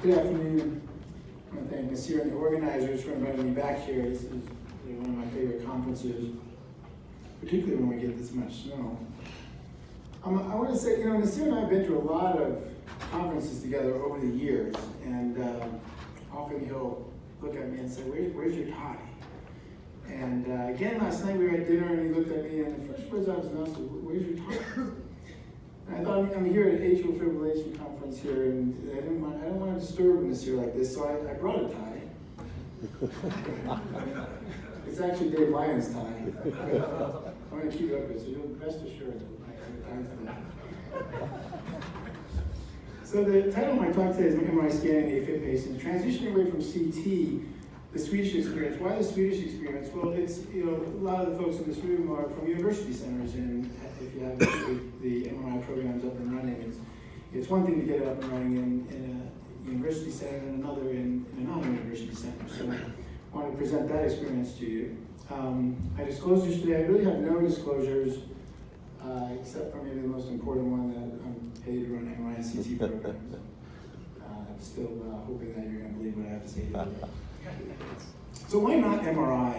Good afternoon. I want to thank Nasir and the organizers for inviting me back here. This is really one of my favorite conferences, particularly when we get this much snow. I want to say, Nasir and I have been to a lot of conferences together over the years, and often he'll look at me and say, where's your tie? And again, last night we were at dinner and he looked at me, and the first words I was announced was, where's your tie? And I thought, I'm here at Atrial Fibrillation conference here, and I don't want to disturb Nasir like this, so I brought a tie. It's actually Dave Lyon's tie. I'm going to keep it up here, so you'll rest assured that I have a tie today. So the title of my talk today is MRI Scanning the AFib Patients, Transitioning Away from CT, the Swedish experience. Why the Swedish experience? Well, it's, a lot of the folks in this room are from university centers, and if you have the MRI programs up and running, it's one thing to get it up and running in a university center and another in a non-university center. So I want to present that experience to you. I disclosures today, I really have no disclosures, except for maybe the most important one, that I'm paid to run MRI and CT programs. I'm still hoping that you're going to believe what I have to say today. So why not MRI?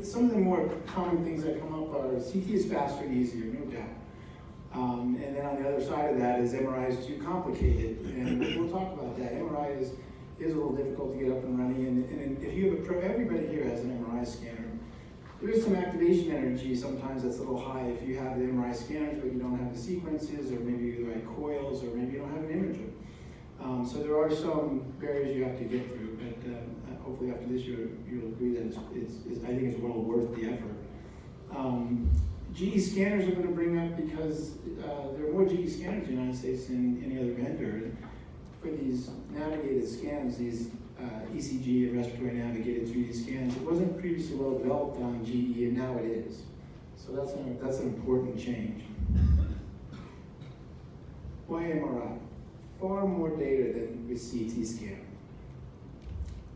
Some of the more common things that come up are CT is faster and easier, no doubt. And then on the other side of that is MRI is too complicated, and we'll talk about that. MRI is a little difficult to get up and running, and if you have everybody here has an MRI scanner. There is some activation energy sometimes that's a little high if you have the MRI scanners, but you don't have the sequences, or maybe the right coils, or maybe you don't have an imager. So there are some barriers you have to get through, but hopefully after this you'll agree that I think it's well worth the effort. GE scanners I'm going to bring up because there are more GE scanners in the United States than any other vendor. And for these navigated scans, these ECG and respiratory navigated 3D scans, it wasn't previously well developed on GE, and now it is. So that's an important change. Why MRI? Far more data than with CT scan.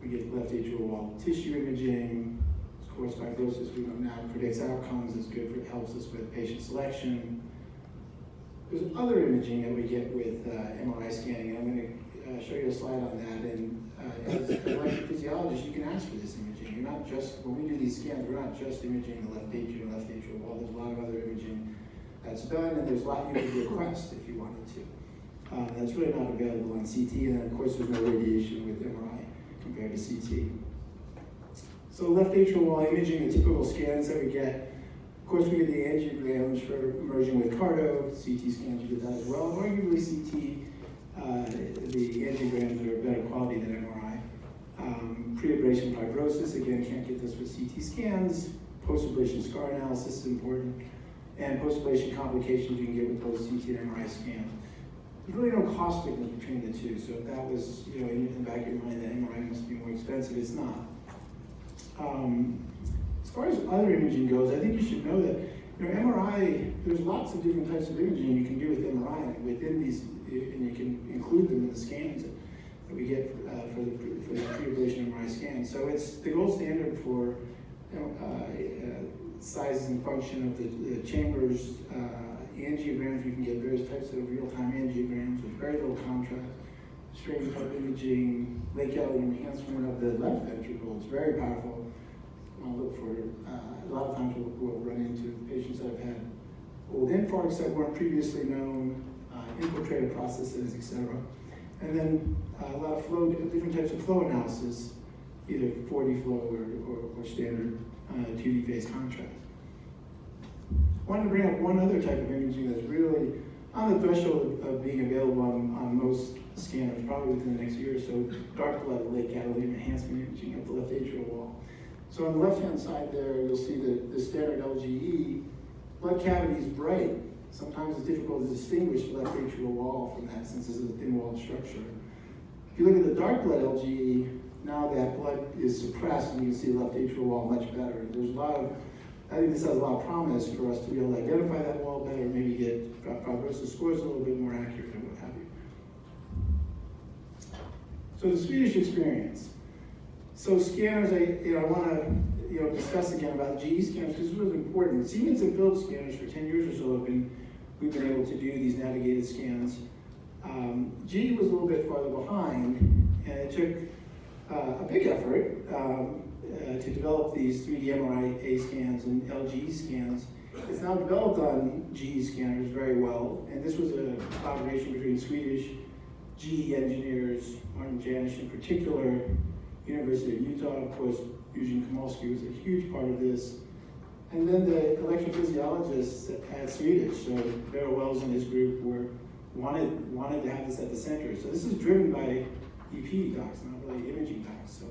We get left atrial wall tissue imaging. Of course, fibrosis, we know now, predicts outcomes, is good for, helps us with patient selection. There's other imaging that we get with MRI scanning, and I'm going to show you a slide on that. And as an electrophysiologist, you can ask for this imaging. You're not just, when we do these scans, we're not just imaging the left atrial wall. There's a lot of other imaging that's done, and there's a lot you could request if you wanted to. That's really not available on CT, and then of course there's no radiation with MRI compared to CT. So left atrial wall imaging, the typical scans that we get, of course we get the angiograms for merging with cardo, CT scans you get that as well. Arguably CT, the angiograms are better quality than MRI. Pre-ablation fibrosis, again, can't get this with CT scans. Post-ablation scar analysis is important. And post-ablation complications you can get with both CT and MRI scans. There's really no cost difference between the two, so if that was, in the back of your mind that MRI must be more expensive, it's not. As far as other imaging goes, I think you should know that, MRI, there's lots of different types of imaging you can do with MRI within these, and you can include them in the scans that we get for the pre-ablation MRI scan. So it's the gold standard for sizes and function of the chambers. Angiograms, you can get various types of real-time angiograms with very little contrast, straight type imaging, late gallery enhancement of the left ventricle. It's very powerful. I'll look for, a lot of times we'll run into patients that have had old infarcts that weren't previously known, infiltrated processes, etc. And then a lot of flow, different types of flow analysis, either 4D flow or standard 2D phase contrast. I wanted to bring up one other type of imaging that's really on the threshold of being available on most scanners, probably within the next year or so, dark blood late gadolinium enhancement imaging of the left atrial wall. So on the left-hand side there, you'll see the standard LGE. Blood cavity is bright. Sometimes it's difficult to distinguish the left atrial wall from that since it's a thin-walled structure. If you look at the dark blood LGE, now that blood is suppressed and you can see the left atrial wall much better. There's a lot of, I think this has a lot of promise for us to be able to identify that wall better, maybe get fibrosis scores a little bit more accurate and what have you. So the Swedish experience. So scanners, I want to discuss again about GE scanners because this was important. Siemens and Philips scanners for 10 years or so we've been able to do these navigated scans G was a little bit farther behind, and it took a big effort to develop these 3D MRI scans and LG scans. It's now developed on GE scanners very well, and this was a collaboration between Swedish GE engineers, Martin Janisch in particular, University of Utah, of course, Eugene Komolsky was a huge part of this, and then the electrophysiologists at Swedish, so Barrow Wells and his group wanted to have this at the center. So this is driven by EP docs, not really imaging docs. So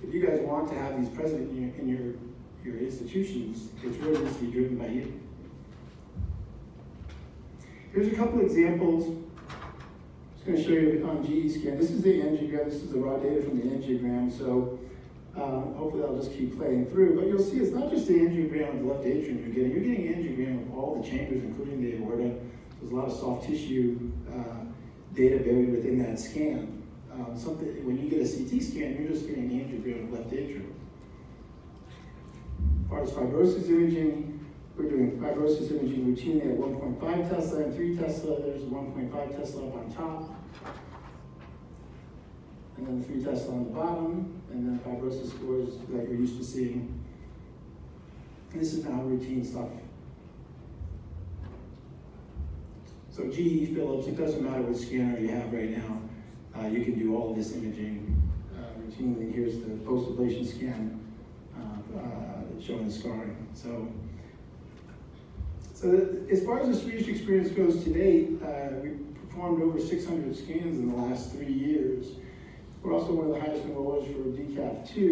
if you guys want to have these present in your institutions, it's really needs to be driven by you. Here's a couple examples. I'm just going to show you on GE scan. This is the angiogram. This is the raw data from the angiogram. So hopefully I'll just keep playing through. But you'll see it's not just the angiogram of the left atrium you're getting. You're getting an angiogram of all the chambers, including the aorta. There's a lot of soft tissue data buried within that scan. When you get a CT scan, you're just getting an angiogram of left atrium. As far as fibrosis imaging, we're doing fibrosis imaging routinely at 1.5 Tesla and 3 Tesla. There's 1.5 Tesla up on top, and then 3 Tesla on the bottom, and then fibrosis scores that you're used to seeing. And this is now routine stuff. So GE, Philips, it doesn't matter what scanner you have right now. You can do all of this imaging routinely. Here's the post-ablation scan showing the scarring. So as far as the Swedish experience goes to date, we performed over 600 scans in the last 3 years. We're also one of the highest enrollers for DCAF2,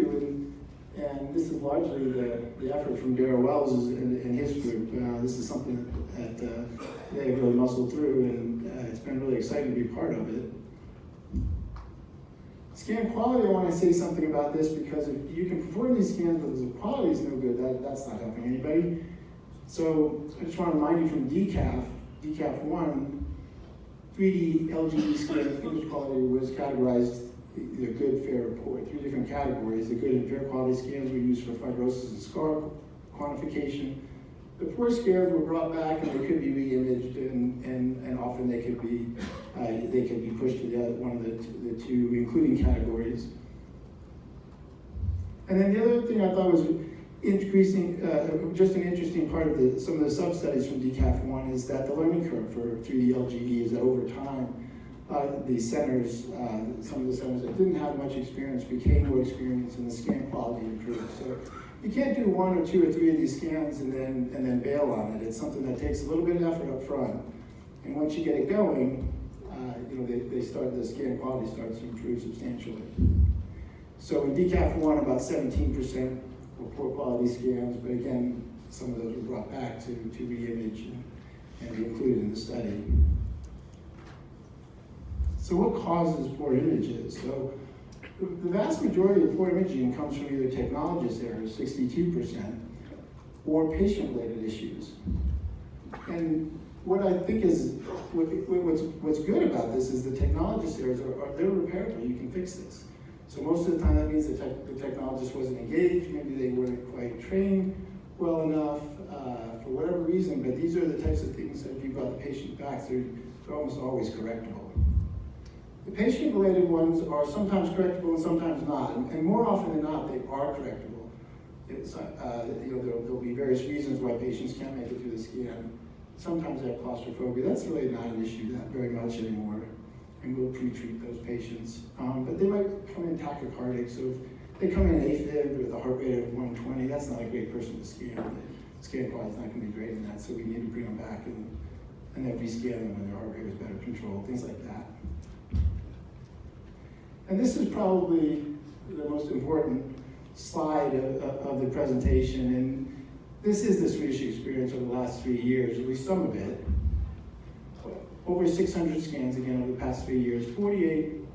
and this is largely the effort from Barrow Wells and his group. This is something that they've really muscled through, and it's been really exciting to be part of it. Scan quality, I want to say something about this because if you can perform these scans, but the quality is no good, that's not helping anybody. So I just want to remind you from DCAF1, 3D LGE scan image quality was categorized either good, fair, or poor, 3 different categories. The good and fair quality scans were used for fibrosis and scar quantification. The poor scans were brought back and they could be re-imaged, and often they could be pushed to one of the 2 including categories. And then the other thing I thought was increasing, just an interesting part of some of the sub-studies from DCAF1 is that the learning curve for 3D LGE is that over time, the centers, some of the centers that didn't have much experience became more experienced and the scan quality improved. So you can't do 1 or 2 or 3 of these scans and then bail on it. It's something that takes a little bit of effort up front. And once you get it going, the scan quality starts to improve substantially. So in DCAF1, about 17% were poor quality scans, but again, some of those were brought back to re-image and be included in the study. So what causes poor images? So the vast majority of poor imaging comes from either technologist errors, 62%, or patient-related issues. And what I think is, what's good about this is the technologist errors they're repairable, you can fix this. So most of the time that means the technologist wasn't engaged, maybe they weren't quite trained well enough, for whatever reason, but these are the types of things that if you brought the patient back, they're almost always correctable. The patient-related ones are sometimes correctable and sometimes not, and more often than not, they are correctable. There'll be various reasons why patients can't make it through the scan. Sometimes they have claustrophobia. That's really not an issue that very much anymore, and we'll pre-treat those patients. But they might come in tachycardic, so if they come in AFib with a heart rate of 120, that's not a great person to scan. The scan quality is not going to be great in that, so we need to bring them back and then rescan them when their heart rate is better controlled, things like that. And this is probably the most important slide of the presentation, and this is the Swedish experience over the last 3 years, at least some of it. Over 600 scans again over the past 3 years, 48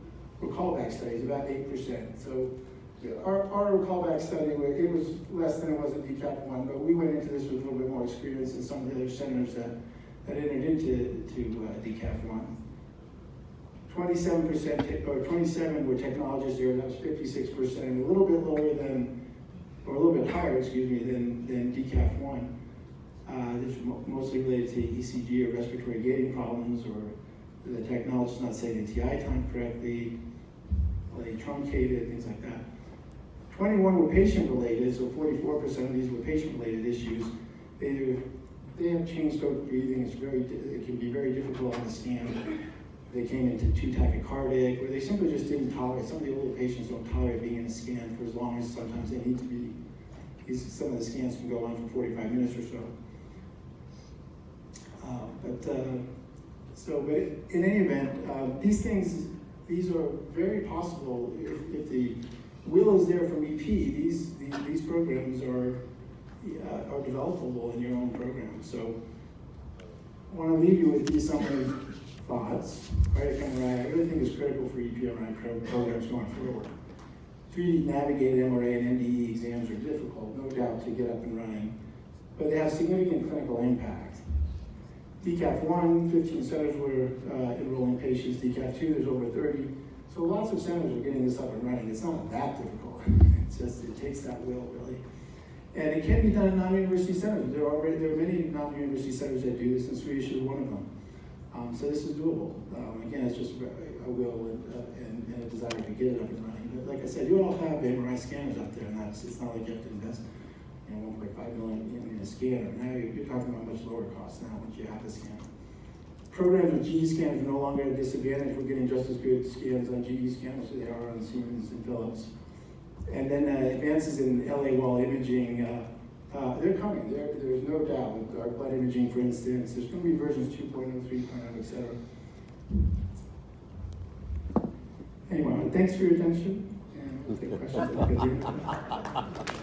were callback studies, about 8%. So our callback study, it was less than it was at DCAF1, but we went into this with a little bit more experience than some of the other centers that entered into DCAF1. 27 were technologists there, that was 56%, a little bit lower than, or a little bit higher, than DCAF1. This was mostly related to ECG or respiratory gating problems or the technology's not setting the TI time correctly, they truncated, things like that. 21 were patient-related, so 44% of these were patient-related issues. They have changed stroke breathing. It can be very difficult on the scan. They came into too tachycardic, or they simply just didn't tolerate. Some of the older patients don't tolerate being in a scan for as long as sometimes they need to be. Some of the scans can go on for 45 minutes or so. But in any event, these are very possible if the will is there from EP. These programs are developable in your own program. So I want to leave you with these summary thoughts. Cardiac MRI, everything is critical for EP-MRI programs going forward. 3D navigated MRA and MDE exams are difficult, no doubt, to get up and running, but they have significant clinical impact. DCAF 1, 15 centers were enrolling patients. DCAF 2, there's over 30. So lots of centers are getting this up and running. It's not that difficult. It's just, it takes that will, really. And it can be done in non-university centers. There are many non-university centers that do this, and Swedish is one of them. So this is doable. Again, it's just a will and a desire to get it up and running. But like I said, you all have MRI scanners out there, and it's not like you have to invest $1.5 million in a scanner. Now you're talking about much lower costs now once you have the scanner. Programs with GE scanners are no longer at a disadvantage. We're getting just as good scans on GE scanners as they are on Siemens and Philips. And then advances in LA wall imaging, they're coming. There's no doubt. With our blood imaging, for instance, there's going to be versions 2.0, 3.0, etc. Anyway, thanks for your attention. And we'll take questions at the end.